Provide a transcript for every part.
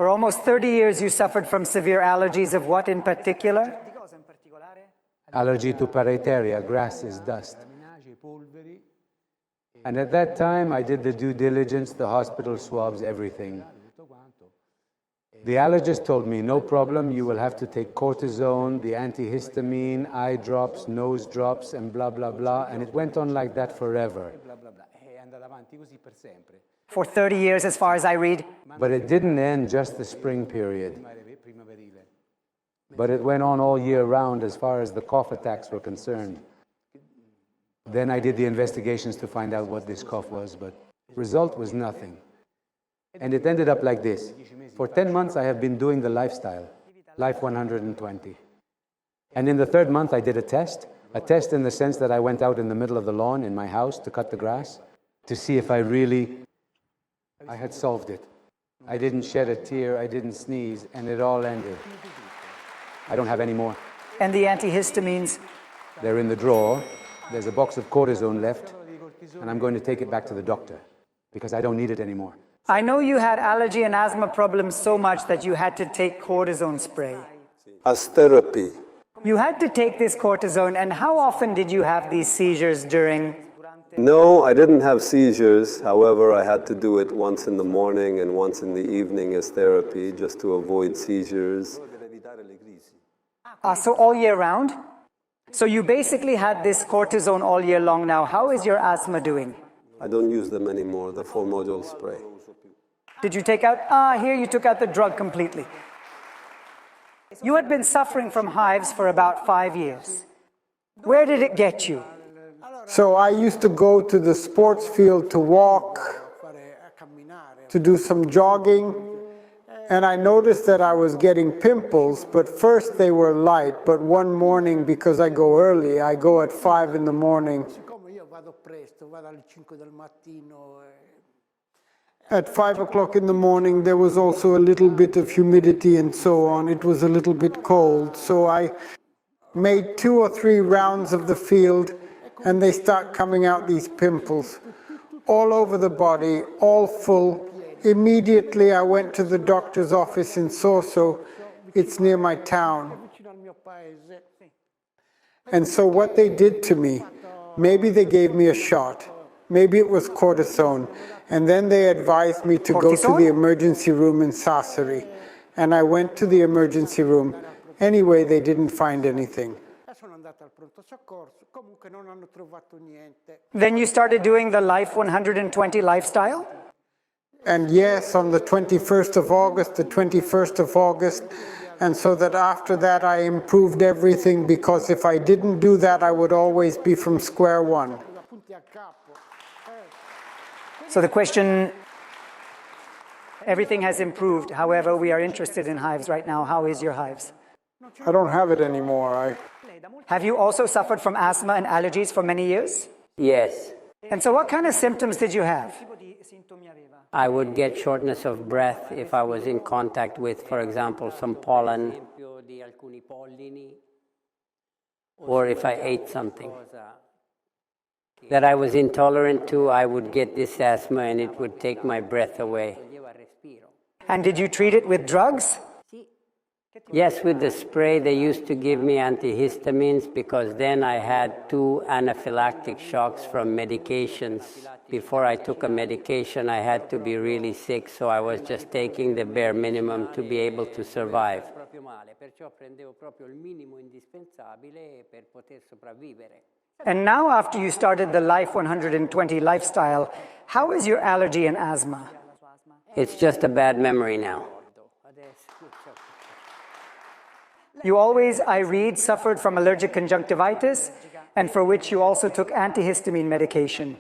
For almost 30 years, you suffered from severe allergies of what in particular? Allergy to parieteria, grasses, dust. And at that time, I did the due diligence, the hospital swabs, everything. The allergist told me, no problem, you will have to take cortisone, the antihistamine, eye drops, nose drops, and blah, blah, blah. And it went on like that forever. For 30 years, as far as I read. But it didn't end just the spring period. But it went on all year round as far as the cough attacks were concerned. Then I did the investigations to find out what this cough was, but result was nothing. And it ended up like this. For 10 months, I have been doing the lifestyle, Life 120. And in the third month, I did a test in the sense that I went out in the middle of the lawn in my house to cut the grass, to see if I had solved it. I didn't shed a tear, I didn't sneeze, and it all ended. I don't have any more. And the antihistamines? They're in the drawer. There's a box of cortisone left, and I'm going to take it back to the doctor, because I don't need it anymore. I know you had allergy and asthma problems so much that you had to take cortisone spray. As therapy. You had to take this cortisone, and how often did you have these seizures during? No, I didn't have seizures. However, I had to do it once in the morning and once in the evening as therapy, just to avoid seizures. So all year round? So you basically had this cortisone all year long now. How is your asthma doing? I don't use them anymore, the 4-module spray. Did you take out? Here you took out the drug completely. You had been suffering from hives for about 5 years. Where did it get you? So I used to go to the sports field to walk, to do some jogging, and I noticed that I was getting pimples, but first they were light, but one morning, because I go early, I go at 5 in the morning. At 5 o'clock in the morning, there was also a little bit of humidity and so on. It was a little bit cold. So I made 2 or 3 rounds of the field, and they start coming out these pimples all over the body, all full. Immediately, I went to the doctor's office in Sorso. It's near my town. And so what they did to me, maybe they gave me a shot. Maybe it was cortisone. And then they advised me to go to the emergency room in Sassari. And I went to the emergency room. Anyway, they didn't find anything. Then you started doing the Life 120 lifestyle? And yes, on the 21st of August, and so that after that I improved everything, because if I didn't do that, I would always be from square one. So the question, everything has improved. However, we are interested in hives right now. How is your hives? I don't have it anymore. Have you also suffered from asthma and allergies for many years? Yes. And so what kind of symptoms did you have? I would get shortness of breath if I was in contact with, for example, some pollen, or if I ate something that I was intolerant to. I would get this asthma and it would take my breath away. And did you treat it with drugs? Yes, with the spray. They used to give me antihistamines because then I had 2 anaphylactic shocks from medications. Before I took a medication, I had to be really sick, so I was just taking the bare minimum to be able to survive. And now after you started the Life 120 lifestyle, how is your allergy and asthma? It's just a bad memory now. You always, I read, suffered from allergic conjunctivitis, and for which you also took antihistamine medication.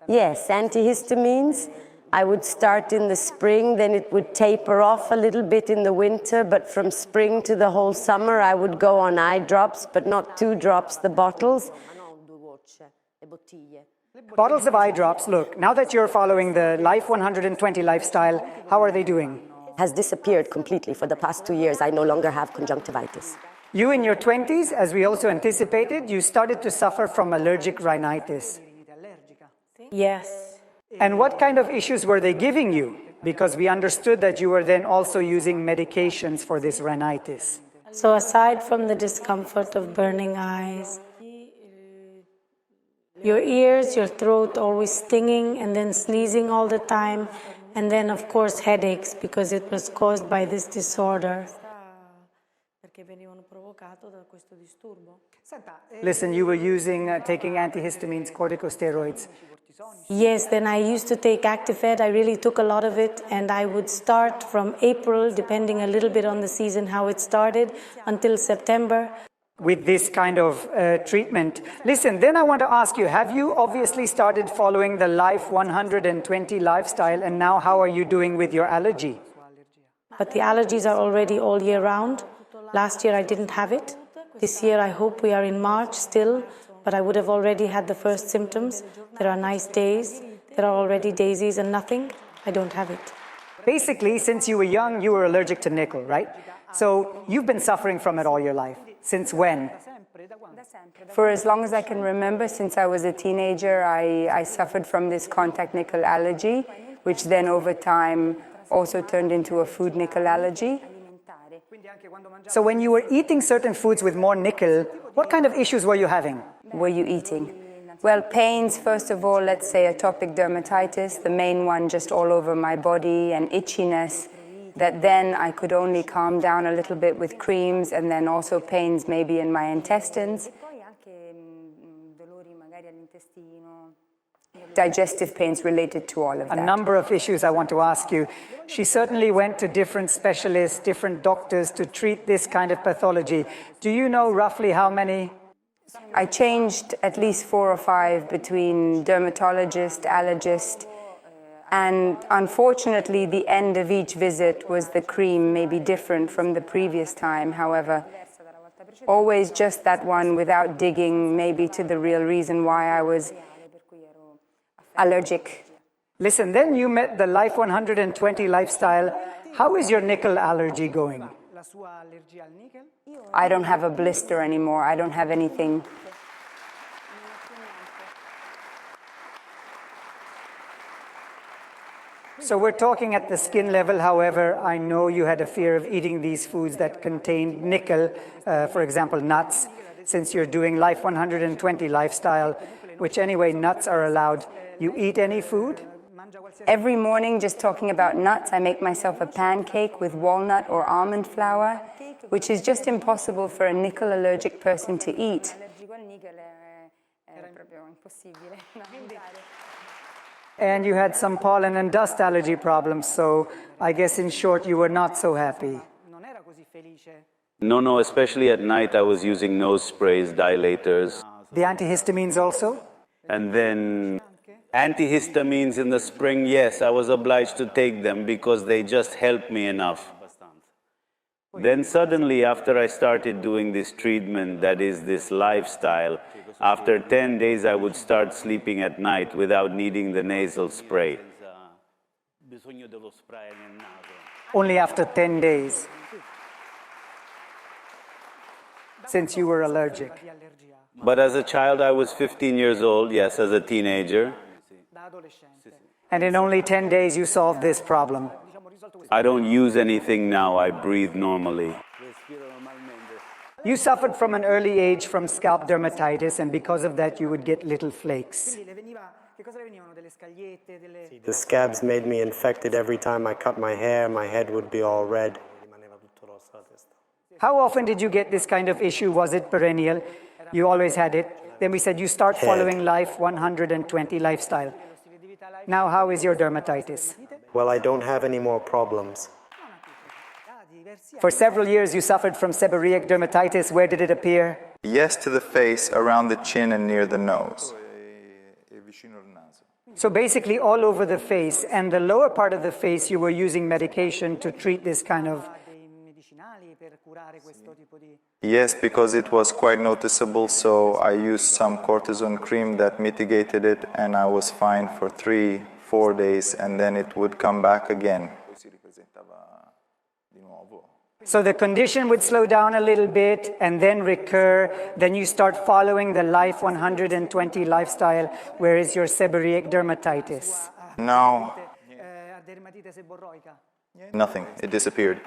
Yes, antihistamines. I would start in the spring, then it would taper off a little bit in the winter, but from spring to the whole summer I would go on eye drops, but not 2 drops, the bottles. Bottles of eye drops, look, now that you're following the Life 120 lifestyle, how are they doing? Has disappeared completely. For the past 2 years, I no longer have conjunctivitis. You in your 20s, as we also anticipated, you started to suffer from allergic rhinitis. Yes. And what kind of issues were they giving you? Because we understood that you were then also using medications for this rhinitis. So aside from the discomfort of burning eyes, your ears, your throat always stinging and then sneezing all the time, and then of course headaches because it was caused by this disorder. Listen, you were taking antihistamines, corticosteroids. Yes, then I used to take Actifed. I really took a lot of it, and I would start from April, depending a little bit on the season, how it started, until September. With this kind of treatment. Listen, then I want to ask you, have you obviously started following the Life 120 lifestyle, and now how are you doing with your allergy? But the allergies are already all year round. Last year I didn't have it. This year I hope we are in March still, but I would have already had the first symptoms. There are nice days, there are already daisies and nothing. I don't have it. Basically, since you were young, you were allergic to nickel, right? So you've been suffering from it all your life. Since when? For as long as I can remember, since I was a teenager, I suffered from this contact nickel allergy, which then over time also turned into a food nickel allergy. So when you were eating certain foods with more nickel, what kind of issues were you having? Were you eating? Well, pains, first of all, let's say atopic dermatitis, the main one just all over my body, and itchiness, that then I could only calm down a little bit with creams, and then also pains maybe in my intestines. Digestive pains related to all of that. A number of issues I want to ask you. She certainly went to different specialists, different doctors to treat this kind of pathology. Do you know roughly how many? I changed at least 4 or 5 between dermatologist, allergist, and unfortunately the end of each visit was the cream maybe different from the previous time. However, always just that one without digging maybe to the real reason why I was allergic. Listen, then you met the Life 120 lifestyle. How is your nickel allergy going? I don't have a blister anymore. I don't have anything. So we're talking at the skin level. However, I know you had a fear of eating these foods that contained nickel, for example, nuts, since you're doing Life 120 lifestyle, which anyway, nuts are allowed. You eat any food? Every morning, just talking about nuts, I make myself a pancake with walnut or almond flour, which is just impossible for a nickel allergic person to eat. And you had some pollen and dust allergy problems, so I guess in short, you were not so happy. No, especially at night I was using nose sprays, dilators. The antihistamines also? And then antihistamines in the spring, yes, I was obliged to take them because they just helped me enough. Then suddenly, after I started doing this treatment, that is this lifestyle, after 10 days I would start sleeping at night without needing the nasal spray. Only after 10 days, since you were allergic. But as a child, I was 15 years old, yes, as a teenager. And in only 10 days, you solved this problem. I don't use anything now, I breathe normally. You suffered from an early age from scalp dermatitis, and because of that, you would get little flakes. The scabs made me infected. Every time I cut my hair, my head would be all red. How often did you get this kind of issue? Was it perennial? You always had it. Then we said you start following Life 120 lifestyle. Now, how is your dermatitis? Well, I don't have any more problems. For several years, you suffered from seborrheic dermatitis. Where did it appear? Yes, to the face, around the chin and near the nose. So basically all over the face, and the lower part of the face, you were using medication to treat this kind of... Yes, because it was quite noticeable, so I used some cortisone cream that mitigated it, and I was fine for 3-4 days, and then it would come back again. So the condition would slow down a little bit and then recur. Then you start following the Life 120 lifestyle. Where is your seborrheic dermatitis? Now, Nothing. It disappeared.